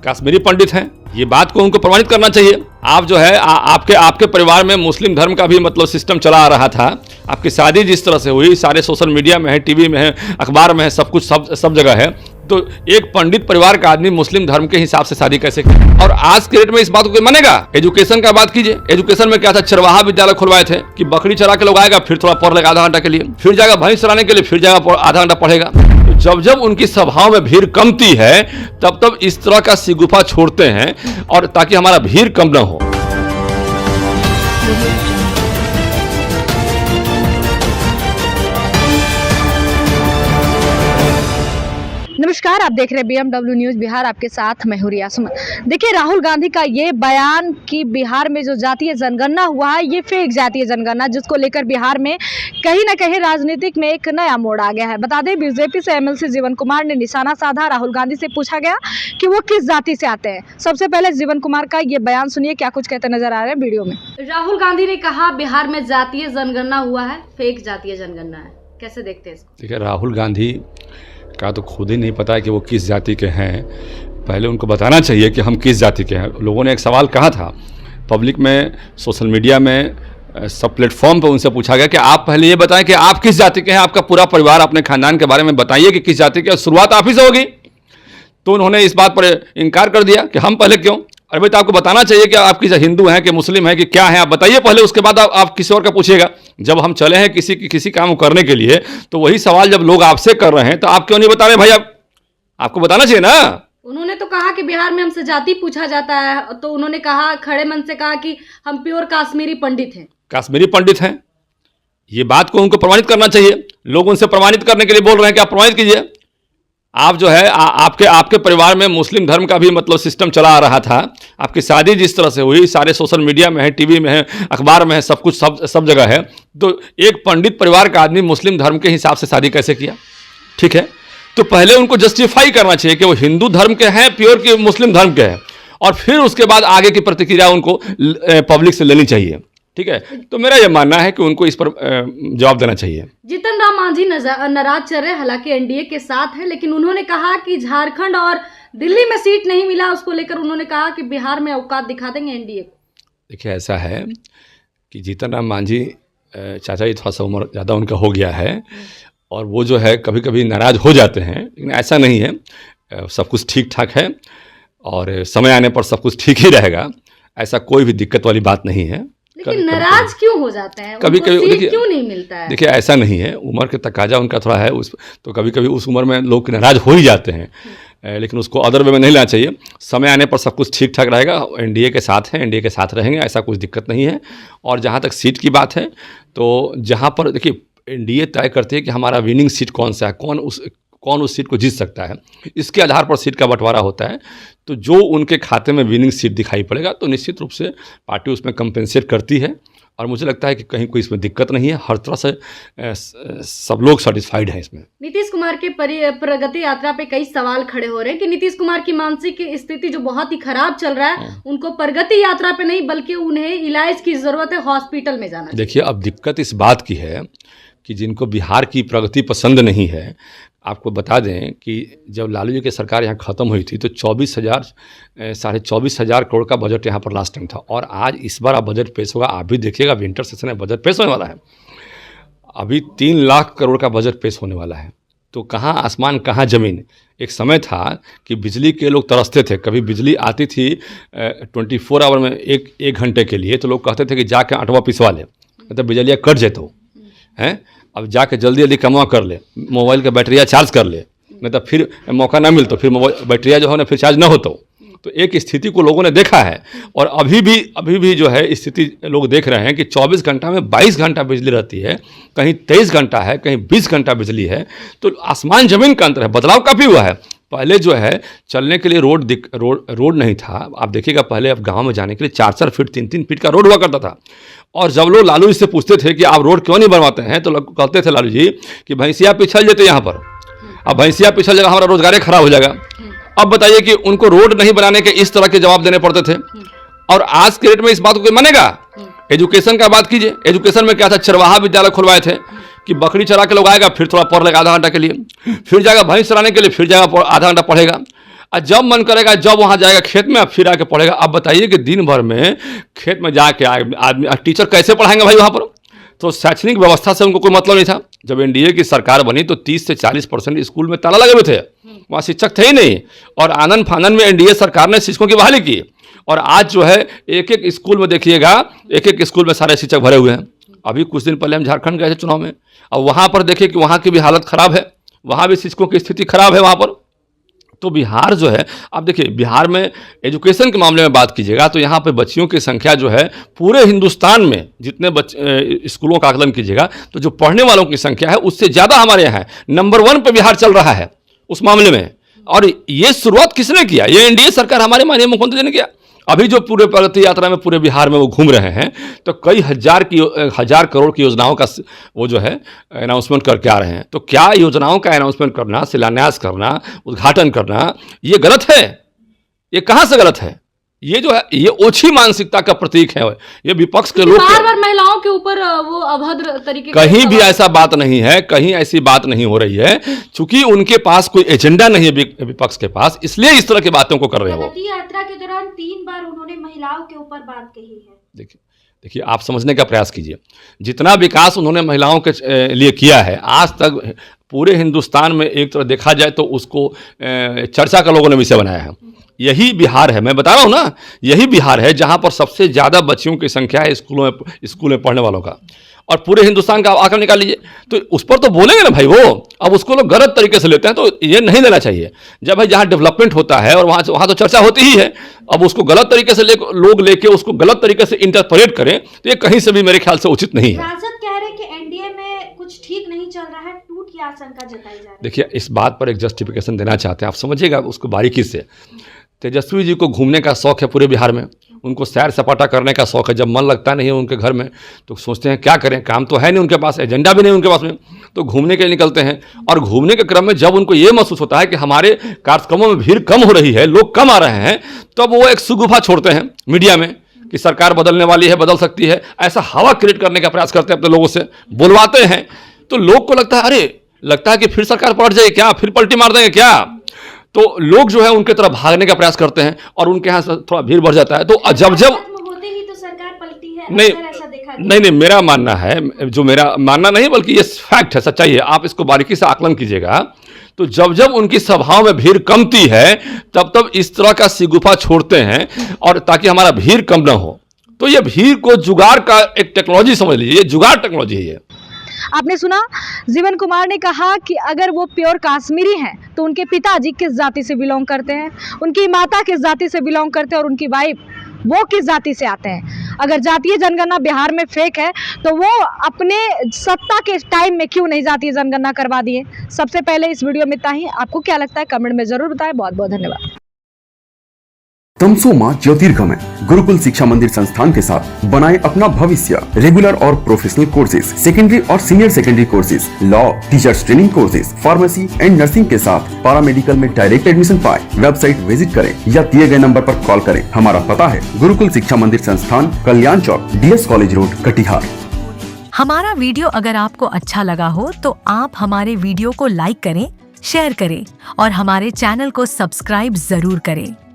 कश्मीरी पंडित हैं, ये बात को उनको प्रमाणित करना चाहिए। आप जो है आपके परिवार में मुस्लिम धर्म का भी मतलब सिस्टम चला आ रहा था। आपकी शादी जिस तरह से हुई, सारे सोशल मीडिया में है, टीवी में है, अखबार में है, सब कुछ सब जगह है। तो एक पंडित परिवार का आदमी मुस्लिम धर्म के हिसाब से शादी कैसे करे? और आज के डेट में इस बात को कोई मानेगा? एजुकेशन का बात कीजिए, एजुकेशन में क्या था, चरवाहा विद्यालय खुलवाए थे कि बकरी चरा के लोग आएगा, फिर थोड़ा पढ़ लेगा आधा घंटा के लिए, फिर जाएगा भैंस चराने के लिए, फिर जाएगा आधा घंटा पढ़ेगा। तो जब उनकी सभाओं में भीड़ कमती है तब इस तरह का सिगुफा छोड़ते हैं, और ताकि हमारा भीड़ कम न हो। नमस्कार, आप देख रहे हैं BMW न्यूज़ बिहार, आपके साथ मैं हूं रिया सुमन। देखिए, राहुल गांधी का ये बयान कि बिहार में जो जातीय जनगणना हुआ है ये फेक जातीय जनगणना, जिसको लेकर बिहार में कहीं ना कहीं राजनीतिक में एक नया मोड़ आ गया है। बता दें, बीजेपी से MLC जीवन कुमार ने निशाना साधा। राहुल गांधी से पूछा गया कि वो किस जाति से आते हैं। सबसे पहले जीवन कुमार का ये बयान सुनिए, क्या कुछ कहते नजर आ रहे हैं वीडियो में। राहुल गांधी ने कहा बिहार में जातीय जनगणना हुआ है, फेक जातीय जनगणना है। कैसे देखते हैं इसको? देखिए, राहुल गांधी का तो खुद ही नहीं पता है कि वो किस जाति के हैं। पहले उनको बताना चाहिए कि हम किस जाति के हैं। लोगों ने एक सवाल कहा था पब्लिक में, सोशल मीडिया में, सब प्लेटफॉर्म पर उनसे पूछा गया कि आप पहले ये बताएं कि आप किस जाति के हैं, आपका पूरा परिवार, अपने खानदान के बारे में बताइए कि किस जाति के हैं, शुरुआत आप ही से होगी। तो उन्होंने इस बात पर इनकार कर दिया कि हम पहले क्यों। अरे भाई, तो आपको बताना चाहिए कि आप किस हिंदू हैं कि मुस्लिम हैं कि क्या हैं, आप बताइए पहले, उसके बाद आप किसी और का पूछिएगा। जब हम चले हैं किसी काम करने के लिए, तो वही सवाल जब लोग आपसे कर रहे हैं तो आप क्यों नहीं बता रहे भाई? आपको बताना चाहिए ना। उन्होंने तो कहा कि बिहार में हमसे जाति पूछा जाता है, तो उन्होंने कहा, खड़े मन से कहा कि हम प्योर कश्मीरी पंडित हैं। कश्मीरी पंडित हैं, ये बात को उनको प्रमाणित करना चाहिए। लोग उनसे प्रमाणित करने के लिए बोल रहे हैं कि आप प्रमाणित कीजिए। आप जो है आपके परिवार में मुस्लिम धर्म का भी मतलब सिस्टम चला आ रहा था। आपकी शादी जिस तरह से हुई, सारे सोशल मीडिया में है, टीवी में है, अखबार में है, सब कुछ सब जगह है। तो एक पंडित परिवार का आदमी मुस्लिम धर्म के हिसाब से शादी कैसे किया? ठीक है, तो पहले उनको जस्टिफाई करना चाहिए कि वो हिंदू धर्म के हैं, प्योर के मुस्लिम धर्म के हैं, और फिर उसके बाद आगे की प्रतिक्रिया उनको पब्लिक से लेनी चाहिए। ठीक है, तो मेरा यह मानना है कि उनको इस पर जवाब देना चाहिए। जीतन राम मांझी नाराज चल रहे, हालांकि एनडीए के साथ है, लेकिन उन्होंने कहा कि झारखंड और दिल्ली में सीट नहीं मिला, उसको लेकर उन्होंने कहा कि बिहार में औकात दिखा देंगे एनडीए को। देखिए, ऐसा है कि जीतन राम मांझी चाचा जी थोड़ा सा उम्र ज़्यादा उनका हो गया है, और वो जो है कभी कभी नाराज़ हो जाते हैं, लेकिन ऐसा नहीं है, सब कुछ ठीक ठाक है और समय आने पर सब कुछ ठीक ही रहेगा। ऐसा कोई भी दिक्कत वाली बात नहीं है। लेकिन नाराज क्यों हो जाते हैं? कभी कभी क्यों नहीं मिलता है? देखिए, ऐसा नहीं है, उम्र के तकाजा उनका थोड़ा है तो कभी कभी उस उम्र में लोग नाराज हो ही जाते हैं, लेकिन उसको अदर वे में नहीं लेना चाहिए। समय आने पर सब कुछ ठीक ठाक रहेगा। एनडीए के साथ हैं, एनडीए के साथ रहेंगे, ऐसा कुछ दिक्कत नहीं है। और जहाँ तक सीट की बात है, तो जहाँ पर देखिए एनडीए तय करती है कि हमारा विनिंग सीट कौन सा है, कौन उस सीट को जीत सकता है, इसके आधार पर सीट का बंटवारा होता है। तो जो उनके खाते में विनिंग सीट दिखाई पड़ेगा तो निश्चित रूप से पार्टी उसमें कंपेंसेट करती है, और मुझे लगता है कि कहीं कोई इसमें दिक्कत नहीं है। हर तरह से सब लोग सेटिस्फाइड हैं इसमें। नीतीश कुमार के प्रगति यात्रा पे कई सवाल खड़े हो रहे हैं कि नीतीश कुमार की मानसिक स्थिति जो बहुत ही खराब चल रहा है, उनको प्रगति यात्रा पे नहीं बल्कि उन्हें इलाज की जरूरत है, हॉस्पिटल में जाना। देखिए, अब दिक्कत इस बात की है कि जिनको बिहार की प्रगति पसंद नहीं है, आपको बता दें कि जब लालू जी की सरकार यहाँ ख़त्म हुई थी तो 24,000 24,500 करोड़ का बजट यहाँ पर लास्ट टाइम था, और आज इस बार बजट पेश होगा। आप भी देखिएगा, विंटर सेशन में बजट पेश होने वाला है। अभी 3 लाख करोड़ का बजट पेश होने वाला है। तो कहाँ आसमान कहाँ ज़मीन। एक समय था कि बिजली के लोग तरसते थे, कभी बिजली आती थी 24 आवर में एक घंटे के लिए, तो लोग कहते थे कि जाके आटवा पिसवा ले, मतलब बिजलियाँ कट जेतो हैं, अब जाके जल्दी जल्दी कमा कर ले, मोबाइल का बैटरिया चार्ज कर ले, नहीं तो फिर मौका ना मिलता, फिर मोबाइल बैटरिया जो है ना फिर चार्ज ना होता। तो एक स्थिति को लोगों ने देखा है, और अभी भी जो है स्थिति लोग देख रहे हैं कि 24 घंटा में 22 घंटा बिजली रहती है, कहीं 23 घंटा है, कहीं 20 घंटा बिजली है। तो आसमान ज़मीन का अंतर है, बदलाव काफ़ी हुआ है। पहले जो है चलने के लिए रोड नहीं था। आप देखिएगा, पहले अब गांव में जाने के लिए 4-4 फीट 3-3 फीट का रोड हुआ करता था। और जब लोग लालू जी से पूछते थे कि आप रोड क्यों नहीं बनवाते हैं, तो लोग कहते थे लालू जी कि भैंसिया पिछल जेते यहाँ पर, अब भैंसिया पिछल जाएगा, हमारा रोजगार खराब हो जाएगा। अब बताइए कि उनको रोड नहीं बनाने के इस तरह के जवाब देने पड़ते थे, और आज के डेट में इस बात को कोई मानेगा? एजुकेशन का बात कीजिए, एजुकेशन में क्या था, चरवाहा विद्यालय खुलवाए थे कि बकरी चरा के लोग आएगा, फिर थोड़ा पढ़ लेगा आधा घंटा के लिए, फिर जाएगा भैंस चराने के लिए, फिर जाएगा आधा घंटा पढ़ेगा। और जब मन करेगा जब वहाँ जाएगा खेत में, फिर आके पढ़ेगा। अब बताइए कि दिन भर में खेत में जाके आदमी टीचर कैसे पढ़ाएंगे भाई वहाँ पर? तो शैक्षणिक व्यवस्था से उनको कोई मतलब नहीं था। जब एनडीए की सरकार बनी तो 30 से 40% स्कूल में ताला लगे हुए थे, वहाँ शिक्षक थे ही नहीं। और आनन फानन में एनडीए सरकार ने शिक्षकों की बहाली की। और आज जो है एक एक स्कूल में देखिएगा, एक एक स्कूल में सारे शिक्षक भरे हुए हैं। अभी कुछ दिन पहले हम झारखंड गए थे चुनाव में, अब वहाँ पर देखिए कि वहाँ की भी हालत ख़राब है, वहाँ भी शिक्षकों की स्थिति खराब है वहाँ पर। तो बिहार जो है, आप देखिए बिहार में एजुकेशन के मामले में बात कीजिएगा तो यहाँ पे बच्चियों की संख्या जो है पूरे हिंदुस्तान में जितने स्कूलों का आकलन कीजिएगा तो जो पढ़ने वालों की संख्या है उससे ज़्यादा हमारे यहाँ है। नंबर 1 पे बिहार चल रहा है उस मामले में। और ये शुरुआत किसने किया? ये एनडीए सरकार, हमारे माननीय मुख्यमंत्री जी ने किया। अभी जो पूरे प्रगति यात्रा में पूरे बिहार में वो घूम रहे हैं तो कई हजार करोड़ की योजनाओं का वो जो है अनाउंसमेंट करके आ रहे हैं। तो क्या योजनाओं का अनाउंसमेंट करना, शिलान्यास करना, उद्घाटन करना ये गलत है? ये कहाँ से गलत है? ये जो है ये ओछी मानसिकता का प्रतीक है। ये विपक्ष के लोग बार बार महिलाओं के ऊपर वो अभद्र तरीके कहीं भी ऐसा बात नहीं है, कहीं ऐसी बात नहीं हो रही है। चूंकि उनके पास कोई एजेंडा नहीं है विपक्ष के पास, इसलिए इस तरह की बातों को कर रहे हैं वो। प्रगति यात्रा के दौरान 3 बार उन्होंने महिलाओं के ऊपर बात कही है। देखिए आप समझने का प्रयास कीजिए, जितना विकास उन्होंने महिलाओं के लिए किया है आज तक पूरे हिंदुस्तान में, एक तरह देखा जाए तो उसको चर्चा का लोगों ने विषय बनाया है। यही बिहार है, मैं बता रहा हूँ ना, यही बिहार है जहाँ पर सबसे ज़्यादा बच्चियों की संख्या है स्कूल में पढ़ने वालों का। और पूरे हिंदुस्तान का आंकड़ा निकाल लीजिए तो उस पर तो बोलेंगे ना भाई वो। अब उसको लोग गलत तरीके से लेते हैं, तो ये नहीं लेना चाहिए। जब भाई जहाँ डेवलपमेंट होता है और वहाँ तो चर्चा होती ही है, अब उसको गलत तरीके से लोग लेके उसको गलत तरीके से इंटरप्रेट करें तो ये कहीं से भी मेरे ख्याल से उचित नहीं है। राजद कह रहे हैं कि एनडीए में कुछ ठीक नहीं चल रहा है, टूट की आशंका जताई जा रही है। देखिए इस बात पर एक जस्टिफिकेशन देना चाहते हैं, आप समझिएगा उसको बारीकी से। तेजस्वी जी को घूमने का शौक है पूरे बिहार में, उनको सैर सपाटा करने का शौक है। जब मन लगता नहीं है उनके घर में तो सोचते हैं क्या करें, काम तो है नहीं उनके पास, एजेंडा भी नहीं उनके पास में, तो घूमने के लिए निकलते हैं। और घूमने के क्रम में जब उनको ये महसूस होता है कि हमारे कार्यक्रमों में भीड़ कम हो रही है, लोग कम आ रहे हैं, तब वो एक सुगुफा छोड़ते हैं मीडिया में कि सरकार बदलने वाली है, बदल सकती है, ऐसा हवा क्रिएट करने का प्रयास करते हैं, अपने लोगों से बुलवाते हैं। तो लोग को लगता है अरे लगता है कि फिर सरकार पलट जाएगी क्या, फिर पलटी मार देंगे क्या। तो लोग जो है उनके तरफ भागने का प्रयास करते हैं और उनके यहाँ थोड़ा भीड़ बढ़ जाता है। तो जब होते ही तो सरकार पलटी है, नहीं ऐसा देखा नहीं मेरा मानना है, जो मेरा मानना नहीं बल्कि ये फैक्ट है, सच्चाई है, आप इसको बारीकी से आकलन कीजिएगा। तो जब उनकी सभाओं में भीड़ कमती है तब इस तरह का सिगुफा छोड़ते हैं, और ताकि हमारा भीड़ कम ना हो। तो ये भीड़ को जुगाड़ का एक टेक्नोलॉजी समझ लीजिए, ये जुगाड़ टेक्नोलॉजी है ये। आपने सुना जीवन कुमार ने कहा कि अगर वो प्योर कश्मीरी हैं तो उनके पिताजी किस जाति से बिलोंग करते हैं, उनकी माता किस जाति से बिलोंग करते हैं और उनकी वाइफ वो किस जाति से आते हैं। अगर जातीय जनगणना बिहार में फेक है तो वो अपने सत्ता के टाइम में क्यों नहीं जातीय जनगणना करवा दिए। सबसे पहले इस वीडियो में इतना ही। आपको क्या लगता है कमेंट में जरूर बताएं। बहुत बहुत धन्यवाद। तमसो मां ज्योतिर्गमय गुरुकुल शिक्षा मंदिर संस्थान के साथ बनाए अपना भविष्य। रेगुलर और प्रोफेशनल कोर्सेज, सेकेंडरी और senior secondary courses, law, teachers training courses, pharmacy and nursing के साथ पैरामेडिकल में डायरेक्ट एडमिशन पाए। वेबसाइट विजिट करें या दिए गए नंबर पर कॉल करें। हमारा पता है गुरुकुल शिक्षा मंदिर संस्थान, कल्याण चौक, DS कॉलेज रोड, कटिहार। हमारा वीडियो अगर आपको अच्छा लगा हो तो आप हमारे वीडियो को लाइक करें, शेयर करें और हमारे चैनल को सब्सक्राइब जरूर करें।